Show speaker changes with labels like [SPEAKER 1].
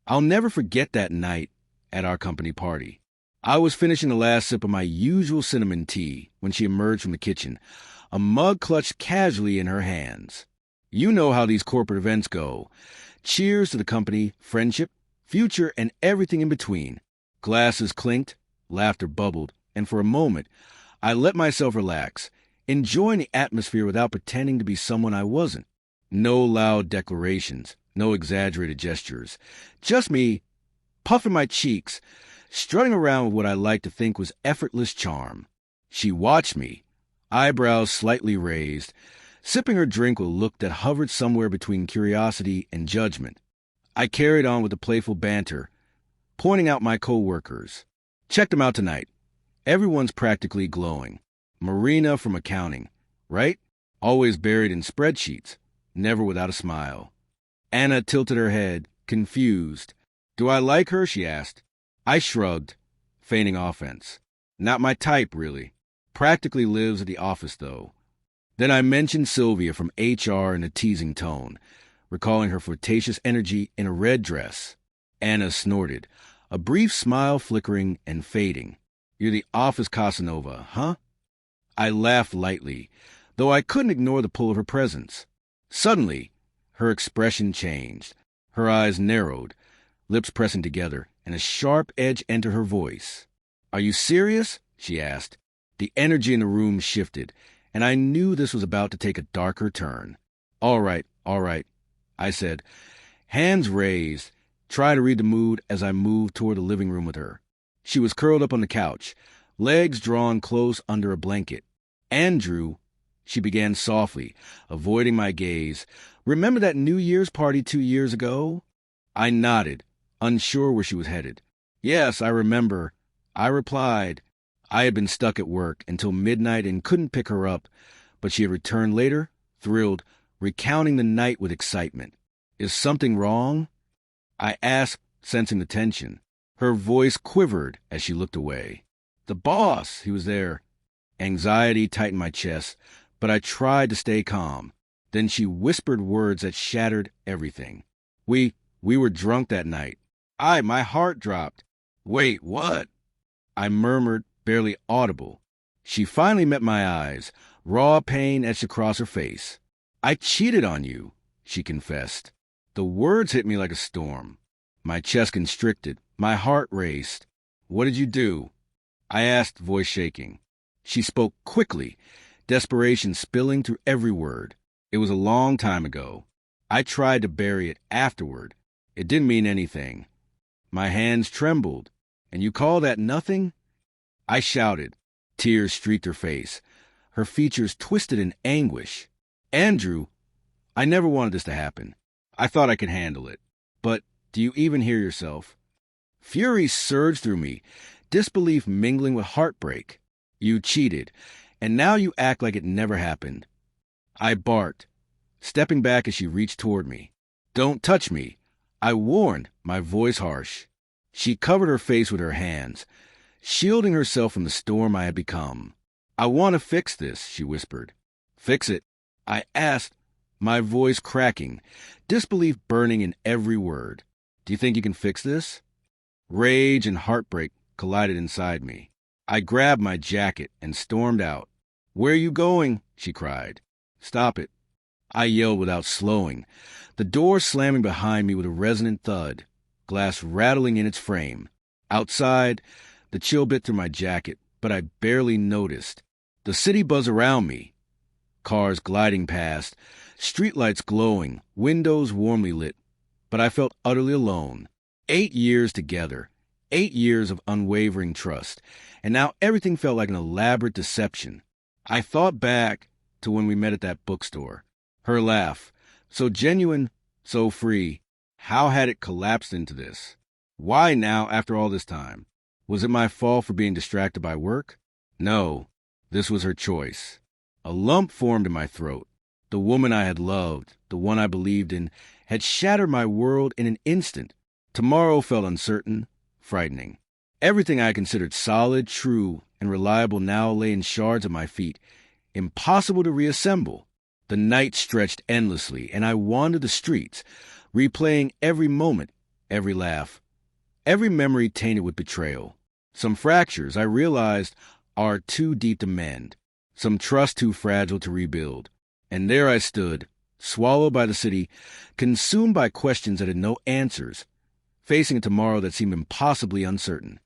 [SPEAKER 1] I'll never forget that night at our company party. I was finishing the last sip of my usual cinnamon tea when she emerged from the kitchen, a mug clutched casually in her hands. You know how these corporate events go. Cheers to the company, friendship, future, and everything in between. Glasses clinked, laughter bubbled, and for a moment, I let myself relax, enjoying the atmosphere without pretending to be someone I wasn't. No loud declarations, no exaggerated gestures. Just me, puffing my cheeks, strutting around with what I liked to think was effortless charm. She watched me, eyebrows slightly raised, sipping her drink with a look that hovered somewhere between curiosity and judgment. I carried on with the playful banter, pointing out my co-workers. Check them out tonight. Everyone's practically glowing. Marina from accounting, right? Always buried in spreadsheets, never without a smile. Anna tilted her head, confused. Do I like her? She asked. I shrugged, feigning offense. Not my type, really. Practically lives at the office, though. Then I mentioned Sylvia from HR in a teasing tone, recalling her flirtatious energy in a red dress. Anna snorted, a brief smile flickering and fading. You're the office Casanova, huh? I laughed lightly, though I couldn't ignore the pull of her presence. Suddenly, her expression changed. Her eyes narrowed, lips pressing together, and a sharp edge entered her voice. Are you serious? She asked. The energy in the room shifted, and I knew this was about to take a darker turn. All right, I said, hands raised, trying to read the mood as I moved toward the living room with her. She was curled up on the couch, legs drawn close under a blanket. Andrew, she began softly, avoiding my gaze. Remember that New Year's party 2 years ago? I nodded, unsure where she was headed. Yes, I remember. I replied. I had been stuck at work until midnight and couldn't pick her up, but she had returned later, thrilled, recounting the night with excitement. Is something wrong? I asked, sensing the tension. Her voice quivered as she looked away. The boss, he was there. Anxiety tightened my chest, but I tried to stay calm. Then she whispered words that shattered everything. We were drunk that night. My heart dropped. Wait, what? I murmured, barely audible. She finally met my eyes, raw pain etched across her face. I cheated on you, she confessed. The words hit me like a storm. My chest constricted, my heart raced. What did you do? I asked, voice shaking. She spoke quickly, desperation spilling through every word. It was a long time ago. I tried to bury it afterward. It didn't mean anything. My hands trembled. And you call that nothing? I shouted. Tears streaked her face. Her features twisted in anguish. Andrew, I never wanted this to happen. I thought I could handle it. But do you even hear yourself? Fury surged through me, disbelief mingling with heartbreak. You cheated, and now you act like it never happened. I barked, stepping back as she reached toward me. Don't touch me, I warned, my voice harsh. She covered her face with her hands, shielding herself from the storm I had become. I want to fix this, she whispered. Fix it? I asked, my voice cracking, disbelief burning in every word. Do you think you can fix this? Rage and heartbreak collided inside me. I grabbed my jacket and stormed out. Where are you going? She cried. Stop it. I yelled without slowing, the door slamming behind me with a resonant thud, glass rattling in its frame. Outside, the chill bit through my jacket, but I barely noticed. The city buzzed around me. Cars gliding past, streetlights glowing, windows warmly lit. But I felt utterly alone. 8 years together, 8 years of unwavering trust, and now everything felt like an elaborate deception. I thought back to when we met at that bookstore. Her laugh, so genuine, so free. How had it collapsed into this? Why now, after all this time? Was it my fault for being distracted by work? No, this was her choice. A lump formed in my throat. The woman I had loved, the one I believed in, had shattered my world in an instant. Tomorrow felt uncertain, frightening. Everything I considered solid, true, and reliable now lay in shards at my feet, impossible to reassemble. The night stretched endlessly, and I wandered the streets, replaying every moment, every laugh, every memory tainted with betrayal. Some fractures, I realized, are too deep to mend, some trust too fragile to rebuild. And there I stood, swallowed by the city, consumed by questions that had no answers, facing a tomorrow that seemed impossibly uncertain.